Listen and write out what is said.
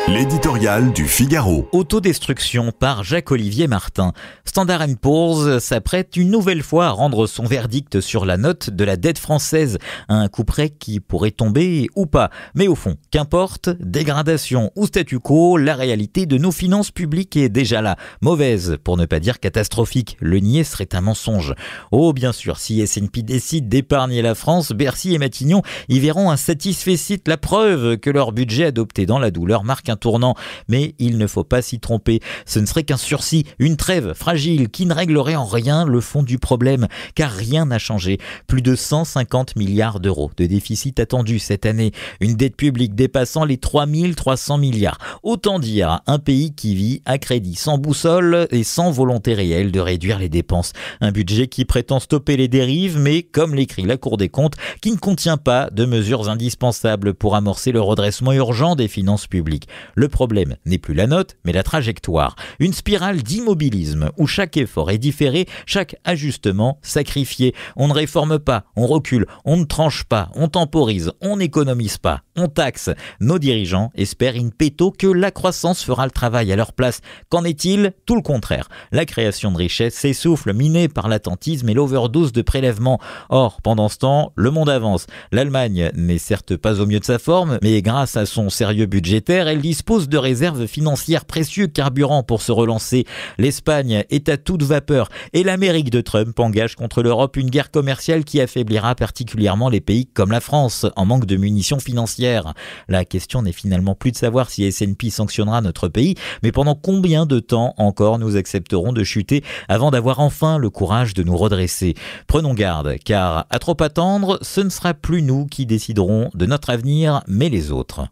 L'éditorial du Figaro. Autodestruction par Jacques-Olivier Martin. Standard & Poor's s'apprête une nouvelle fois à rendre son verdict sur la note de la dette française. Un couperet qui pourrait tomber ou pas. Mais au fond, qu'importe, dégradation ou statu quo, la réalité de nos finances publiques est déjà là. Mauvaise, pour ne pas dire catastrophique. Le nier serait un mensonge. Oh, bien sûr, si S&P décide d'épargner la France, Bercy et Matignon y verront un satisfecit, la preuve que leur budget adopté dans la douleur marque un tournant. Mais il ne faut pas s'y tromper. Ce ne serait qu'un sursis, une trêve fragile qui ne réglerait en rien le fond du problème, car rien n'a changé. Plus de 150 milliards d'euros de déficit attendu cette année. Une dette publique dépassant les 3300 milliards. Autant dire un pays qui vit à crédit, sans boussole et sans volonté réelle de réduire les dépenses. Un budget qui prétend stopper les dérives, mais comme l'écrit la Cour des comptes, qui ne contient pas de mesures indispensables pour amorcer le redressement urgent des finances publiques. Le problème n'est plus la note, mais la trajectoire. Une spirale d'immobilisme où chaque effort est différé, chaque ajustement sacrifié. On ne réforme pas, on recule, on ne tranche pas, on temporise, on n'économise pas, on taxe. Nos dirigeants espèrent in petto que la croissance fera le travail à leur place. Qu'en est-il ? Tout le contraire. La création de richesse s'essouffle, minée par l'attentisme et l'overdose de prélèvements. Or, pendant ce temps, le monde avance. L'Allemagne n'est certes pas au mieux de sa forme, mais grâce à son sérieux budgétaire, elle dispose de réserves financières, précieux carburant pour se relancer. L'Espagne est à toute vapeur et l'Amérique de Trump engage contre l'Europe une guerre commerciale qui affaiblira particulièrement les pays comme la France, en manque de munitions financières. La question n'est finalement plus de savoir si S&P sanctionnera notre pays, mais pendant combien de temps encore nous accepterons de chuter avant d'avoir enfin le courage de nous redresser. Prenons garde, car à trop attendre, ce ne sera plus nous qui déciderons de notre avenir, mais les autres.